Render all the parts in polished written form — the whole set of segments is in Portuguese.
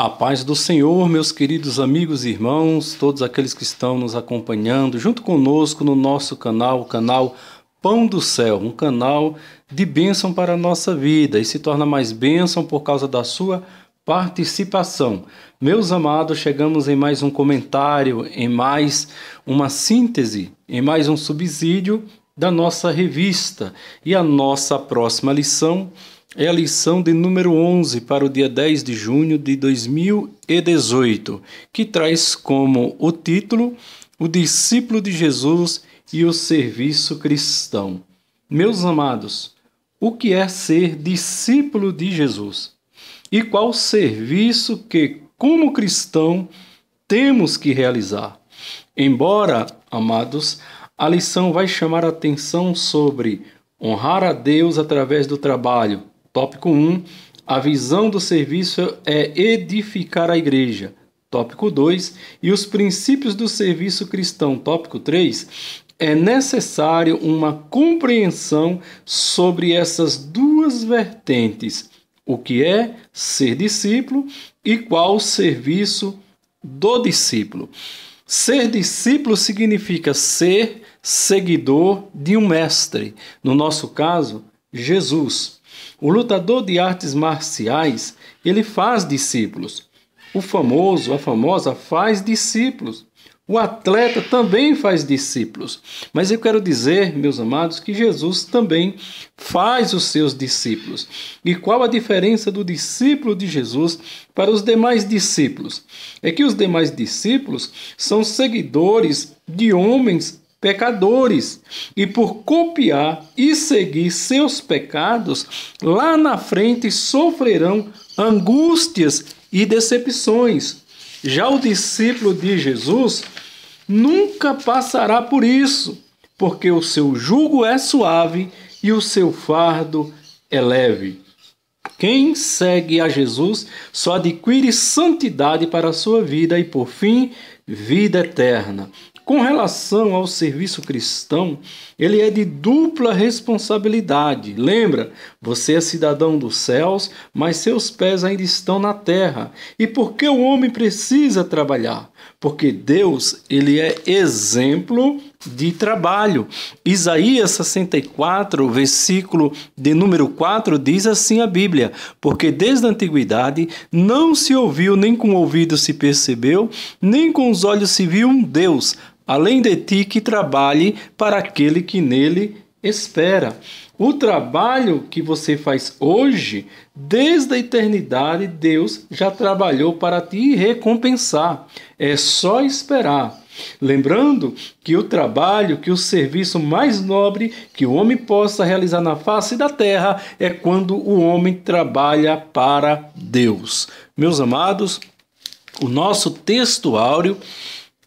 A paz do Senhor, meus queridos amigos e irmãos, todos aqueles que estão nos acompanhando junto conosco no nosso canal, o canal Pão do Céu, um canal de bênção para a nossa vida e se torna mais bênção por causa da sua participação. Meus amados, chegamos em mais um comentário, em mais uma síntese, em mais um subsídio da nossa revista. E a nossa próxima lição é a lição de número 11 para o dia 10 de junho de 2018, que traz como o título O Discípulo de Jesus e o Serviço Cristão. Meus amados, o que é ser discípulo de Jesus? E qual o serviço que, como cristão, temos que realizar? Embora, amados, a lição vai chamar a atenção sobre honrar a Deus através do trabalho. Tópico 1, a visão do serviço é edificar a igreja. Tópico 2, e os princípios do serviço cristão. Tópico 3, é necessário uma compreensão sobre essas duas vertentes. O que é ser discípulo e qual o serviço do discípulo. Ser discípulo significa ser seguidor de um mestre. No nosso caso, Jesus. O lutador de artes marciais, ele faz discípulos. A famosa faz discípulos. O atleta também faz discípulos. Mas eu quero dizer, meus amados, que Jesus também faz os seus discípulos. E qual a diferença do discípulo de Jesus para os demais discípulos? É que os demais discípulos são seguidores de homens pecadores, e por copiar e seguir seus pecados, lá na frente sofrerão angústias e decepções. Já o discípulo de Jesus nunca passará por isso, porque o seu jugo é suave e o seu fardo é leve. Quem segue a Jesus só adquire santidade para a sua vida e, por fim, vida eterna. Com relação ao serviço cristão, ele é de dupla responsabilidade. Lembra? Você é cidadão dos céus, mas seus pés ainda estão na terra. E por que o homem precisa trabalhar? Porque Deus, ele é exemplo de trabalho. Isaías 64, versículo de número 4, diz assim a Bíblia: porque desde a antiguidade não se ouviu, nem com o ouvido se percebeu, nem com os olhos se viu um Deus, além de ti, que trabalhe para aquele que nele espera. O trabalho que você faz hoje, desde a eternidade, Deus já trabalhou para te recompensar. É só esperar. Lembrando que o trabalho, que o serviço mais nobre que o homem possa realizar na face da terra é quando o homem trabalha para Deus. Meus amados, o nosso texto áureo,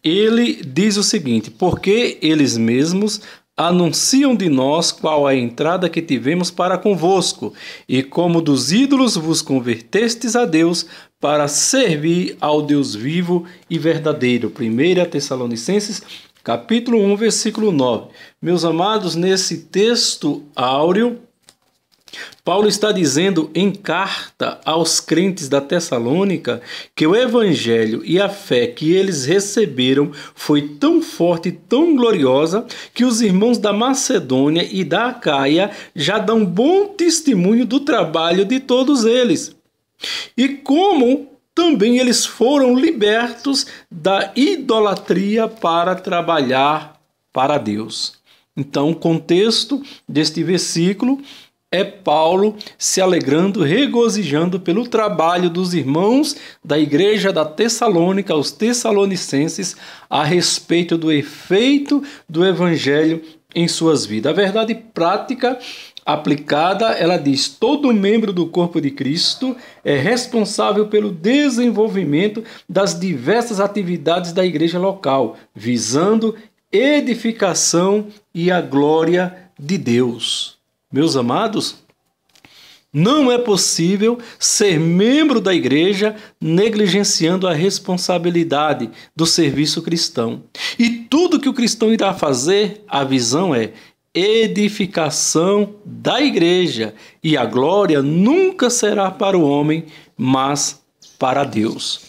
ele diz o seguinte: porque eles mesmos anunciam de nós qual a entrada que tivemos para convosco, e como dos ídolos vos convertestes a Deus, para servir ao Deus vivo e verdadeiro. 1 Tessalonicenses, capítulo 1, versículo 9. Meus amados, nesse texto áureo, Paulo está dizendo em carta aos crentes da Tessalônica que o evangelho e a fé que eles receberam foi tão forte e tão gloriosa que os irmãos da Macedônia e da Acaia já dão bom testemunho do trabalho de todos eles. E como também eles foram libertos da idolatria para trabalhar para Deus. Então, o contexto deste versículo é Paulo se alegrando, regozijando pelo trabalho dos irmãos da igreja da Tessalônica, os tessalonicenses, a respeito do efeito do evangelho em suas vidas. A verdade prática aplicada, ela diz: todo membro do corpo de Cristo é responsável pelo desenvolvimento das diversas atividades da igreja local, visando edificação e a glória de Deus. Meus amados, não é possível ser membro da igreja negligenciando a responsabilidade do serviço cristão. E tudo que o cristão irá fazer, a visão é edificação da igreja, e a glória nunca será para o homem, mas para Deus.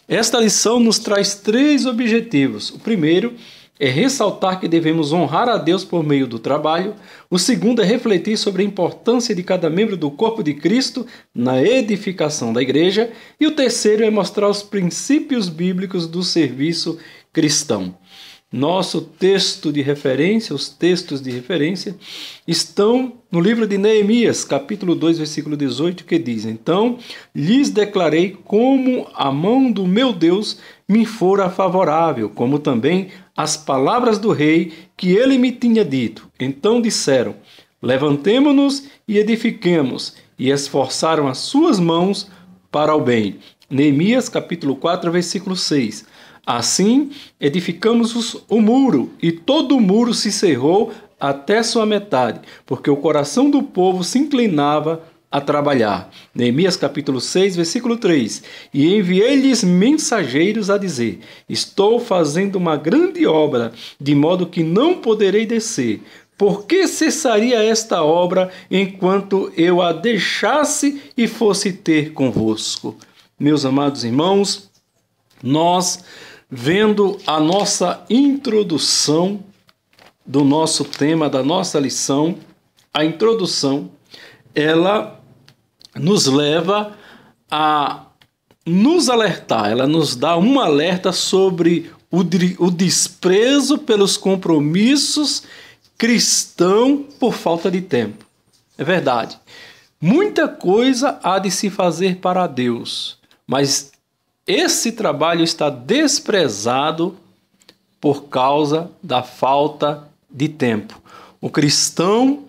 Esta lição nos traz 3 objetivos. O primeiro é ressaltar que devemos honrar a Deus por meio do trabalho. O segundo é refletir sobre a importância de cada membro do corpo de Cristo na edificação da igreja. E o terceiro é mostrar os princípios bíblicos do serviço cristão. Nosso texto de referência, os textos de referência, estão no livro de Neemias, capítulo 2, versículo 18, que diz: Então lhes declarei como a mão do meu Deus me fora favorável, como também as palavras do rei que ele me tinha dito. Então disseram: Levantemo-nos e edifiquemos, e esforçaram as suas mãos para o bem. Neemias, capítulo 4, versículo 6. Assim, edificamos o muro, e todo o muro se cerrou até sua metade, porque o coração do povo se inclinava a trabalhar. Neemias capítulo 6, versículo 3. E enviei-lhes mensageiros a dizer: Estou fazendo uma grande obra, de modo que não poderei descer. Por que cessaria esta obra enquanto eu a deixasse e fosse ter convosco? Meus amados irmãos, nós, vendo a nossa introdução do nosso tema, da nossa lição, a introdução, ela nos leva a nos alertar, ela nos dá um alerta sobre o desprezo pelos compromissos cristãos por falta de tempo. É verdade. Muita coisa há de se fazer para Deus, mas esse trabalho está desprezado por causa da falta de tempo. O cristão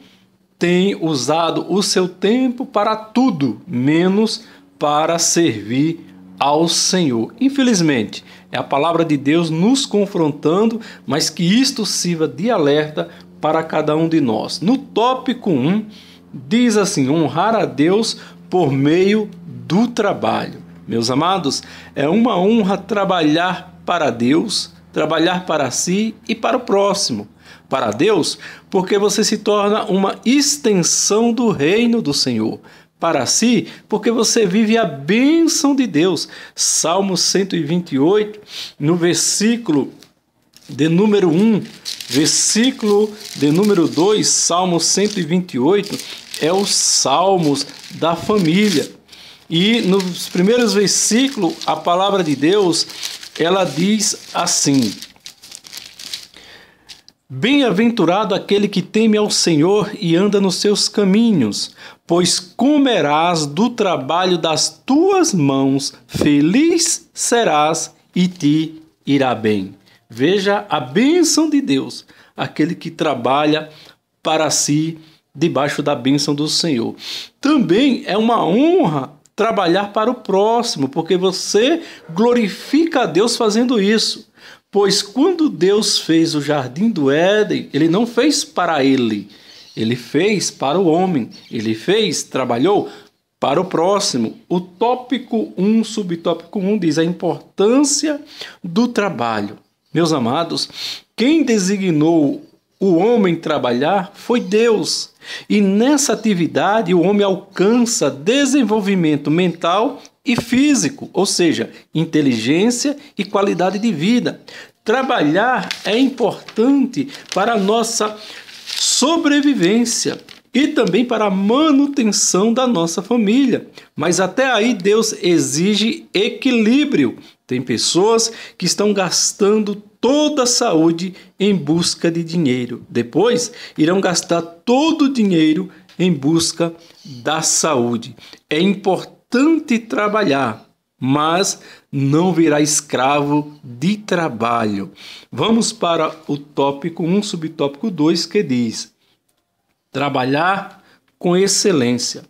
tem usado o seu tempo para tudo, menos para servir ao Senhor. Infelizmente, é a palavra de Deus nos confrontando, mas que isto sirva de alerta para cada um de nós. No tópico 1, diz assim: honrar a Deus por meio do trabalho. Meus amados, é uma honra trabalhar para Deus, trabalhar para si e para o próximo. Para Deus, porque você se torna uma extensão do reino do Senhor. Para si, porque você vive a bênção de Deus. Salmo 128, no versículo de número 1, versículo de número 2, Salmo 128, é os salmos da família. E nos primeiros versículos, a palavra de Deus, ela diz assim: Bem-aventurado aquele que teme ao Senhor e anda nos seus caminhos, pois comerás do trabalho das tuas mãos, feliz serás e te irá bem. Veja a bênção de Deus, aquele que trabalha para si, debaixo da bênção do Senhor. Também é uma honra trabalhar para o próximo, porque você glorifica a Deus fazendo isso. Pois quando Deus fez o jardim do Éden, ele não fez para ele fez para o homem, trabalhou para o próximo. O tópico 1, subtópico 1 diz a importância do trabalho. Meus amados, quem designou o homem trabalhar foi Deus. E nessa atividade o homem alcança desenvolvimento mental e físico, ou seja, inteligência e qualidade de vida. Trabalhar é importante para a nossa sobrevivência e também para a manutenção da nossa família. Mas até aí Deus exige equilíbrio. Tem pessoas que estão gastando toda a saúde em busca de dinheiro. Depois irão gastar todo o dinheiro em busca da saúde. É importante trabalhar, mas não virá escravo de trabalho. Vamos para o tópico 1, subtópico 2, que diz: trabalhar com excelência.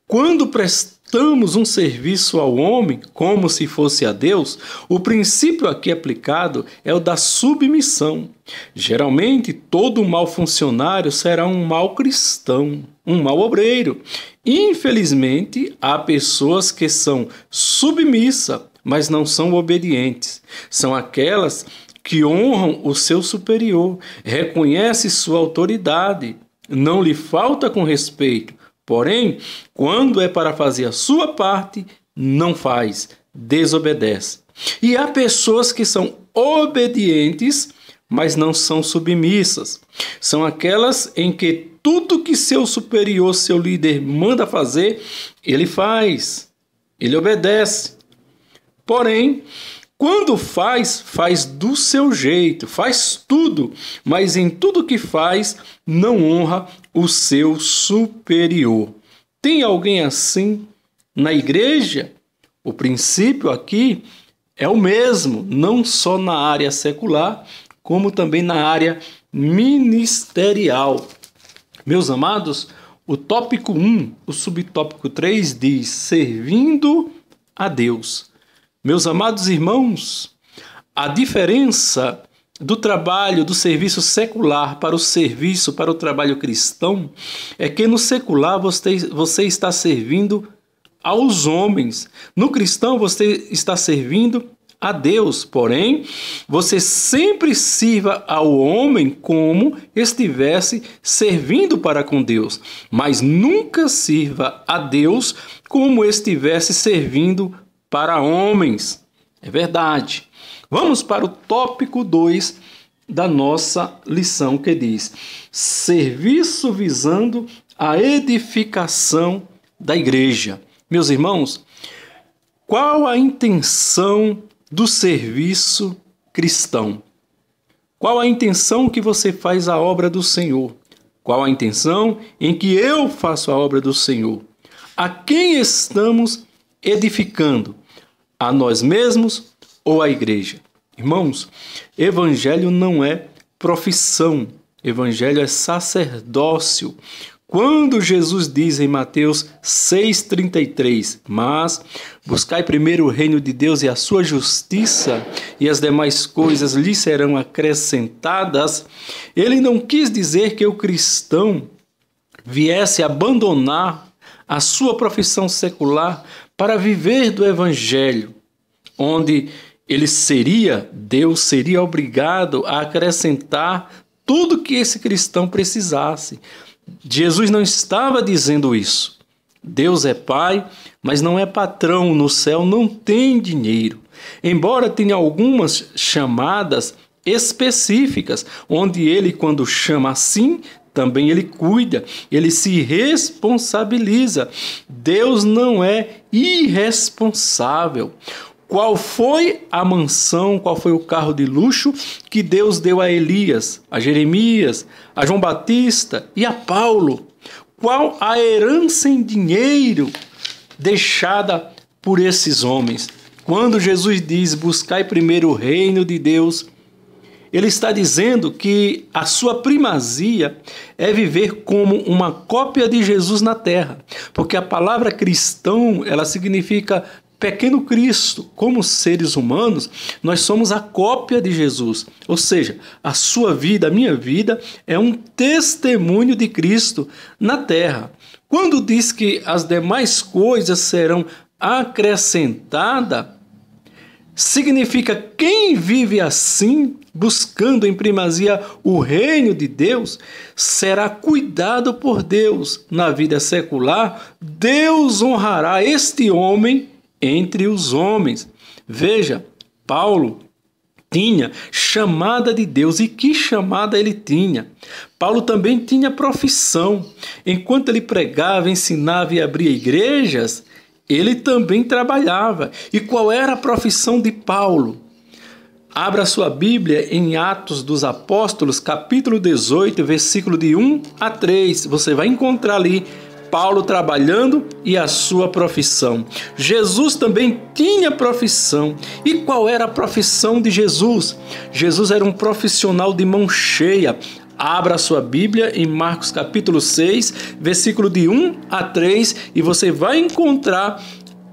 Quando prestamos um serviço ao homem, como se fosse a Deus, o princípio aqui aplicado é o da submissão. Geralmente, todo mau funcionário será um mau cristão, um mau obreiro. Infelizmente, há pessoas que são submissas, mas não são obedientes. São aquelas que honram o seu superior, reconhecem sua autoridade, não lhe falta com respeito. Porém, quando é para fazer a sua parte, não faz. desobedece. E há pessoas que são obedientes, mas não são submissas. São aquelas em que tudo que seu superior, seu líder manda fazer, ele faz, ele obedece. Porém, quando faz do seu jeito, faz tudo, mas em tudo que faz, não honra o seu superior. Tem alguém assim na igreja? O princípio aqui é o mesmo, não só na área secular, como também na área ministerial. Meus amados, o tópico 1, o subtópico 3 diz: servindo a Deus. Meus amados irmãos, a diferença do trabalho, do serviço secular para o trabalho cristão é que no secular você está servindo aos homens. No cristão você está servindo a Deus, porém, você sempre sirva ao homem como estivesse servindo para com Deus, mas nunca sirva a Deus como estivesse servindo para homens. É verdade. Vamos para o tópico 2 da nossa lição, que diz: serviço visando a edificação da igreja. Meus irmãos, qual a intenção do serviço cristão? Qual a intenção que você faz a obra do Senhor? Qual a intenção em que eu faço a obra do Senhor? A quem estamos edificando? A nós mesmos ou a igreja? Irmãos, evangelho não é profissão, evangelho é sacerdócio. Quando Jesus diz em Mateus 6,33, mas buscai primeiro o reino de Deus e a sua justiça, e as demais coisas lhe serão acrescentadas, ele não quis dizer que o cristão viesse abandonar a sua profissão secular para viver do evangelho, onde Deus seria obrigado a acrescentar tudo que esse cristão precisasse. Jesus não estava dizendo isso. Deus é Pai, mas não é patrão. No céu não tem dinheiro. Embora tenha algumas chamadas específicas, onde ele, quando chama assim, também ele cuida, ele se responsabiliza. Deus não é irresponsável. Qual foi a mansão, qual foi o carro de luxo que Deus deu a Elias, a Jeremias, a João Batista e a Paulo? Qual a herança em dinheiro deixada por esses homens? Quando Jesus diz: buscai primeiro o reino de Deus, ele está dizendo que a sua primazia é viver como uma cópia de Jesus na terra, porque a palavra cristão, ela significa pequeno Cristo. Como seres humanos, nós somos a cópia de Jesus. Ou seja, a sua vida, a minha vida, é um testemunho de Cristo na terra. Quando diz que as demais coisas serão acrescentadas, significa quem vive assim, buscando em primazia o reino de Deus, será cuidado por Deus. Na vida secular, Deus honrará este homem entre os homens. Veja, Paulo tinha chamada de Deus. E que chamada ele tinha? Paulo também tinha profissão. Enquanto ele pregava, ensinava e abria igrejas, ele também trabalhava. E qual era a profissão de Paulo? Abra sua Bíblia em Atos dos Apóstolos, capítulo 18, versículo de 1 a 3. Você vai encontrar ali Paulo trabalhando e a sua profissão. Jesus também tinha profissão. E qual era a profissão de Jesus? Jesus era um profissional de mão cheia. Abra sua Bíblia em Marcos capítulo 6, versículo de 1 a 3, e você vai encontrar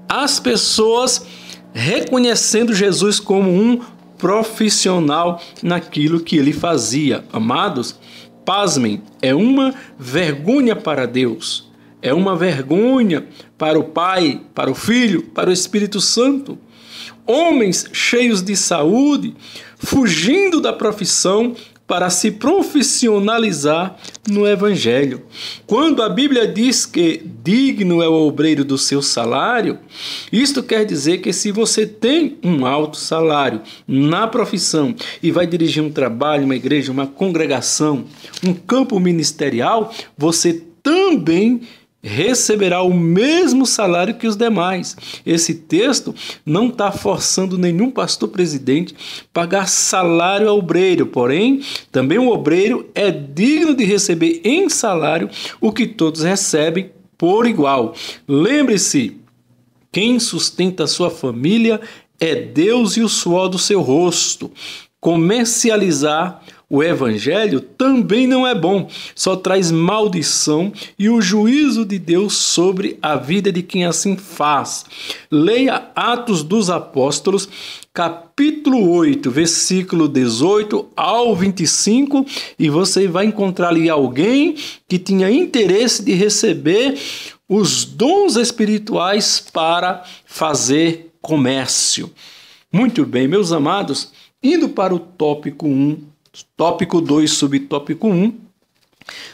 as pessoas reconhecendo Jesus como um profissional naquilo que ele fazia. Amados, pasmem, é uma vergonha para Deus. É uma vergonha para o Pai, para o Filho, para o Espírito Santo. Homens cheios de saúde, fugindo da profissão, para se profissionalizar no Evangelho. Quando a Bíblia diz que digno é o obreiro do seu salário, isto quer dizer que se você tem um alto salário na profissão e vai dirigir um trabalho, uma igreja, uma congregação, um campo ministerial, você também receberá o mesmo salário que os demais. Esse texto não está forçando nenhum pastor presidente a pagar salário ao obreiro, porém, também o obreiro é digno de receber em salário o que todos recebem por igual. Lembre-se, quem sustenta a sua família é Deus e o suor do seu rosto. Comercializar o Evangelho também não é bom, só traz maldição e o juízo de Deus sobre a vida de quem assim faz. Leia Atos dos Apóstolos, capítulo 8, versículo 18 ao 25, e você vai encontrar ali alguém que tinha interesse de receber os dons espirituais para fazer comércio. Muito bem, meus amados, indo para o tópico 1, tópico 2, subtópico 1,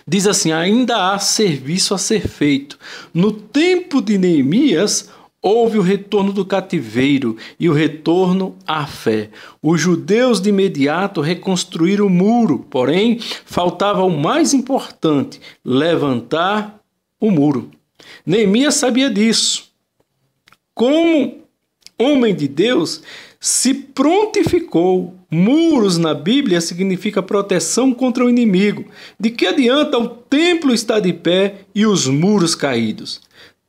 diz assim: ainda há serviço a ser feito. No tempo de Neemias, houve o retorno do cativeiro e o retorno à fé. Os judeus de imediato reconstruíram o muro, porém, faltava o mais importante: levantar o muro. Neemias sabia disso. Como homem de Deus, se prontificou. Muros na Bíblia significa proteção contra o inimigo. De que adianta o templo estar de pé e os muros caídos?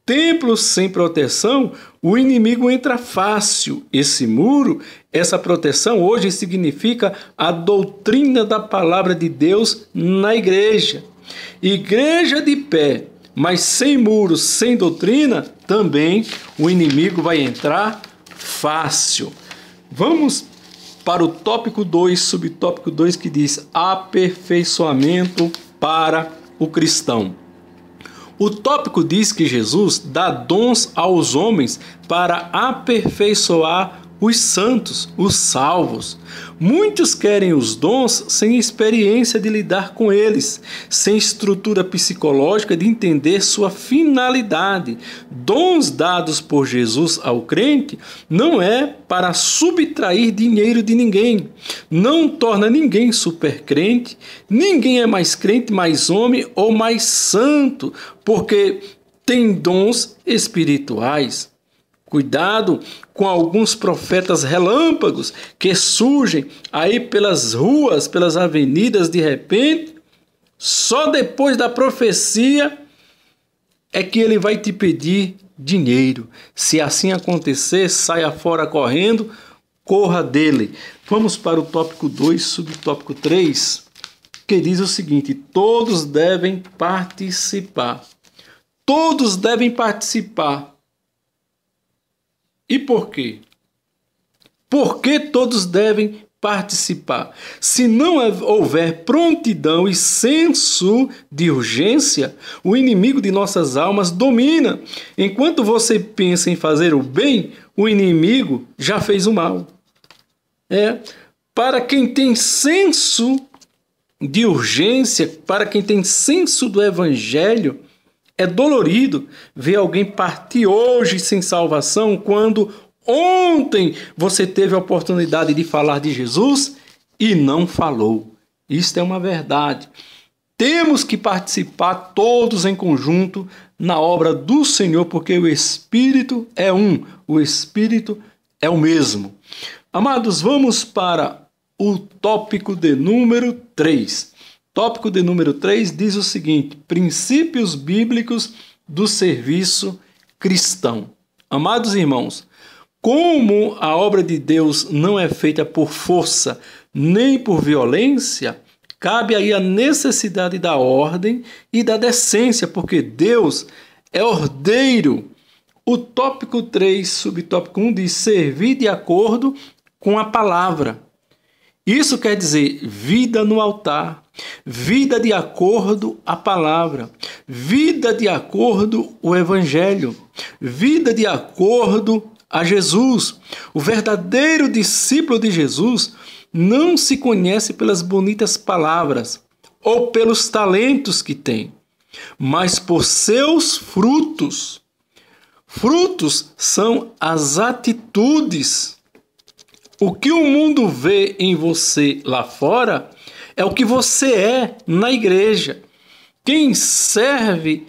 Templos sem proteção, o inimigo entra fácil. Esse muro, essa proteção hoje significa a doutrina da palavra de Deus na igreja. Igreja de pé, mas sem muros, sem doutrina, também o inimigo vai entrar fácil. Vamos para o tópico 2, subtópico 2, que diz aperfeiçoamento para o cristão. O tópico diz que Jesus dá dons aos homens para aperfeiçoar os santos, os salvos. Muitos querem os dons sem experiência de lidar com eles, sem estrutura psicológica de entender sua finalidade. Dons dados por Jesus ao crente não é para subtrair dinheiro de ninguém. Não torna ninguém supercrente, ninguém é mais crente, mais homem ou mais santo, porque tem dons espirituais. Cuidado com alguns profetas relâmpagos que surgem aí pelas ruas, pelas avenidas de repente. Só depois da profecia é que ele vai te pedir dinheiro. Se assim acontecer, saia fora correndo, corra dele. Vamos para o tópico 2, subtópico 3, que diz o seguinte: todos devem participar. Todos devem participar. E por quê? Por que todos devem participar? Se não houver prontidão e senso de urgência, o inimigo de nossas almas domina. Enquanto você pensa em fazer o bem, o inimigo já fez o mal. Para quem tem senso de urgência, para quem tem senso do evangelho, é dolorido ver alguém partir hoje sem salvação, quando ontem você teve a oportunidade de falar de Jesus e não falou. Isto é uma verdade. Temos que participar todos em conjunto na obra do Senhor, porque o Espírito é um, o Espírito é o mesmo. Amados, vamos para o tópico de número 3. Tópico de número 3 diz o seguinte: princípios bíblicos do serviço cristão. Amados irmãos, como a obra de Deus não é feita por força nem por violência, cabe aí a necessidade da ordem e da decência, porque Deus é ordeiro. O tópico 3, subtópico 1 diz servir de acordo com a palavra. Isso quer dizer vida no altar, vida de acordo à palavra, vida de acordo ao evangelho, vida de acordo a Jesus. O verdadeiro discípulo de Jesus não se conhece pelas bonitas palavras ou pelos talentos que tem, mas por seus frutos. Frutos são as atitudes. O que o mundo vê em você lá fora é o que você é na igreja. Quem serve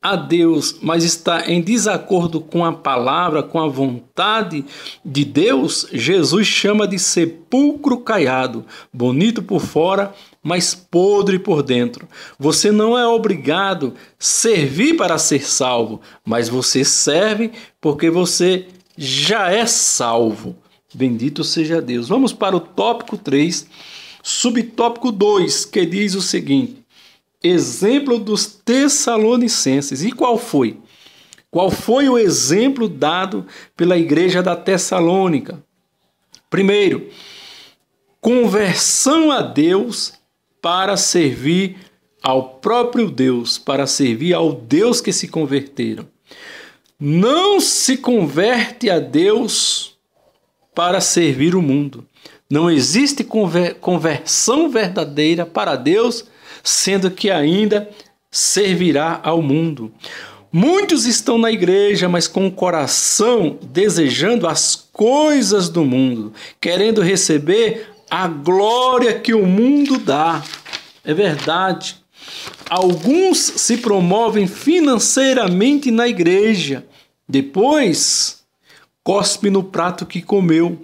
a Deus, mas está em desacordo com a palavra, com a vontade de Deus, Jesus chama de sepulcro caiado, bonito por fora, mas podre por dentro. Você não é obrigado a servir para ser salvo, mas você serve porque você já é salvo. Bendito seja Deus. Vamos para o tópico 3, subtópico 2, que diz o seguinte: exemplo dos Tessalonicenses. E qual foi? Qual foi o exemplo dado pela igreja da Tessalônica? Primeiro, conversão a Deus para servir ao próprio Deus, para servir ao Deus que se converteram. Não se converte a Deus para servir o mundo. Não existe conversão verdadeira para Deus, sendo que ainda servirá ao mundo. Muitos estão na igreja, mas com o coração desejando as coisas do mundo, querendo receber a glória que o mundo dá. É verdade. Alguns se promovem financeiramente na igreja, depois cospe no prato que comeu.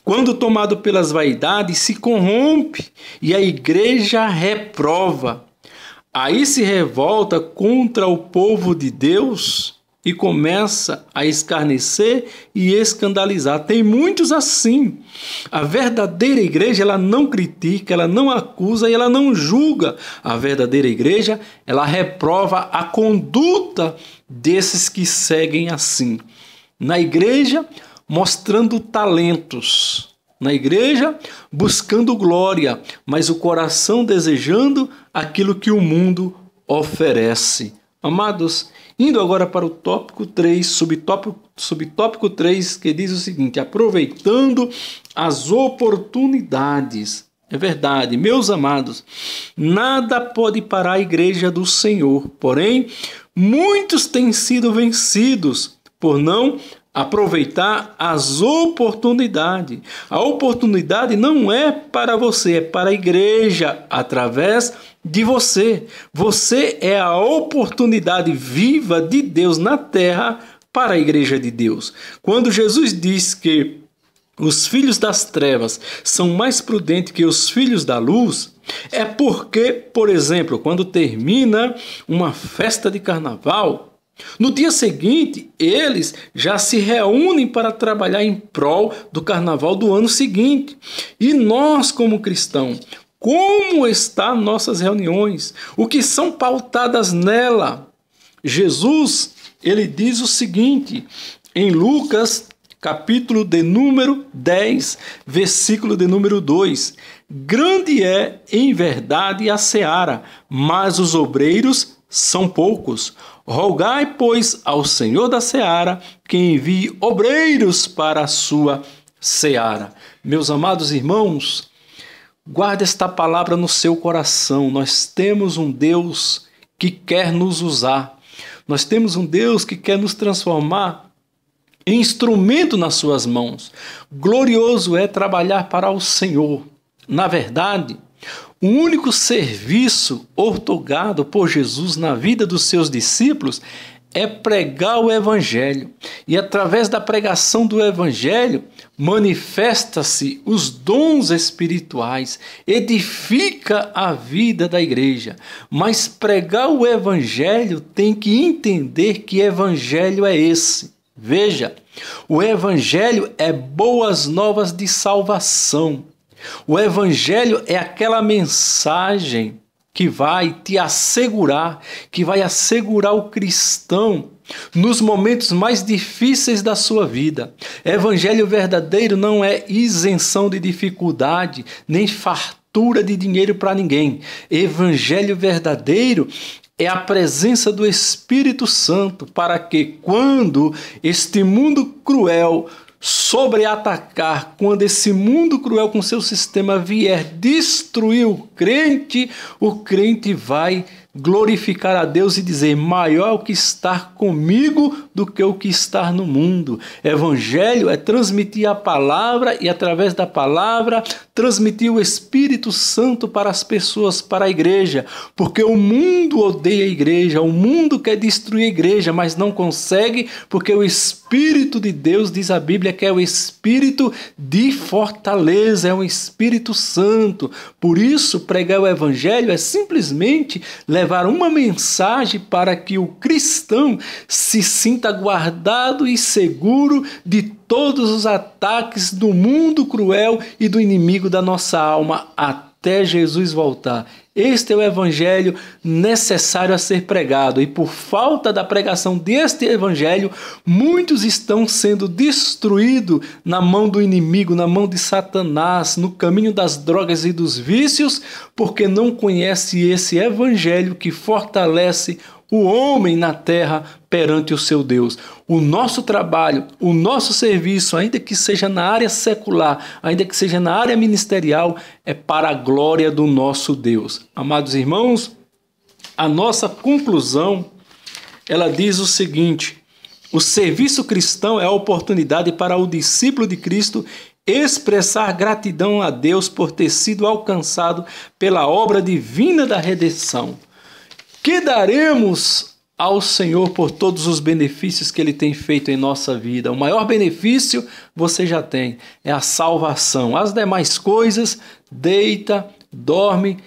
Quando tomado pelas vaidades, se corrompe e a igreja reprova. Aí se revolta contra o povo de Deus e começa a escarnecer e escandalizar. Tem muitos assim. A verdadeira igreja, ela não critica, ela não acusa e ela não julga. A verdadeira igreja, ela reprova a conduta desses que seguem assim. Na igreja, mostrando talentos. Na igreja, buscando glória, mas o coração desejando aquilo que o mundo oferece. Amados, indo agora para o tópico 3, subtópico 3, que diz o seguinte: aproveitando as oportunidades. É verdade, meus amados, nada pode parar a igreja do Senhor, porém, muitos têm sido vencidos por não aproveitar as oportunidades. A oportunidade não é para você, é para a igreja, através de você. Você é a oportunidade viva de Deus na terra para a igreja de Deus. Quando Jesus diz que os filhos das trevas são mais prudentes que os filhos da luz, é porque, por exemplo, quando termina uma festa de carnaval, no dia seguinte, eles já se reúnem para trabalhar em prol do carnaval do ano seguinte. E nós, como cristãos, como estão nossas reuniões? O que são pautadas nela? Jesus, ele diz o seguinte, em Lucas, capítulo de número 10, versículo de número 2. Grande é, em verdade, a seara, mas os obreiros são poucos. Rogai, pois, ao Senhor da seara que envie obreiros para a sua seara. Meus amados irmãos, guarde esta palavra no seu coração. Nós temos um Deus que quer nos usar. Nós temos um Deus que quer nos transformar em instrumento nas suas mãos. Glorioso é trabalhar para o Senhor. Na verdade, o único serviço outorgado por Jesus na vida dos seus discípulos é pregar o Evangelho. E através da pregação do Evangelho, manifesta-se os dons espirituais, edifica a vida da igreja. Mas pregar o Evangelho tem que entender que Evangelho é esse. Veja, o Evangelho é boas novas de salvação. O Evangelho é aquela mensagem que vai te assegurar, que vai assegurar o cristão nos momentos mais difíceis da sua vida. Evangelho verdadeiro não é isenção de dificuldade, nem fartura de dinheiro para ninguém. Evangelho verdadeiro é a presença do Espírito Santo para que, quando este mundo cruel sobre-atacar, quando esse mundo cruel com seu sistema vier destruir o crente vai glorificar a Deus e dizer: maior é o que está comigo do que o que está no mundo. Evangelho é transmitir a palavra e, através da palavra, transmitir o Espírito Santo para as pessoas, para a igreja, porque o mundo odeia a igreja, o mundo quer destruir a igreja, mas não consegue, porque o Espírito de Deus, diz a Bíblia, que é o Espírito de fortaleza, é o Espírito Santo. Por isso, pregar o Evangelho é simplesmente levar uma mensagem para que o cristão se sinta guardado e seguro de todos os ataques do mundo cruel e do inimigo da nossa alma até Jesus voltar. Este é o evangelho necessário a ser pregado, e por falta da pregação deste evangelho, muitos estão sendo destruídos na mão do inimigo, na mão de Satanás, no caminho das drogas e dos vícios, porque não conhece esse evangelho que fortalece o homem na terra perante o seu Deus. O nosso trabalho, o nosso serviço, ainda que seja na área secular, ainda que seja na área ministerial, é para a glória do nosso Deus. Amados irmãos, a nossa conclusão, ela diz o seguinte: o serviço cristão é a oportunidade para o discípulo de Cristo expressar gratidão a Deus por ter sido alcançado pela obra divina da redenção. Que daremos ao Senhor por todos os benefícios que Ele tem feito em nossa vida? O maior benefício você já tem, é a salvação. As demais coisas, deita, dorme,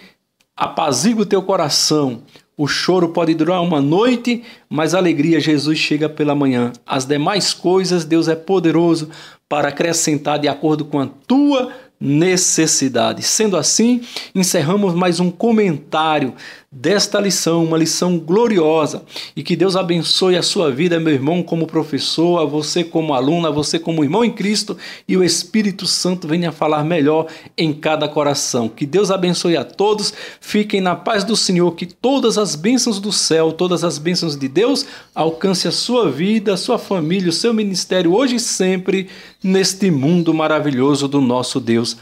apazigua o teu coração. O choro pode durar uma noite, mas a alegria, Jesus chega pela manhã. As demais coisas, Deus é poderoso para acrescentar de acordo com a tua necessidade. Sendo assim, encerramos mais um comentário desta lição, uma lição gloriosa, e que Deus abençoe a sua vida, meu irmão, como professor, a você como aluno, a você como irmão em Cristo, e o Espírito Santo venha falar melhor em cada coração. Que Deus abençoe a todos, fiquem na paz do Senhor, que todas as bênçãos do céu, todas as bênçãos de Deus alcance a sua vida, a sua família, o seu ministério, hoje e sempre, neste mundo maravilhoso do nosso Deus.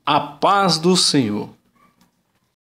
A paz do Senhor.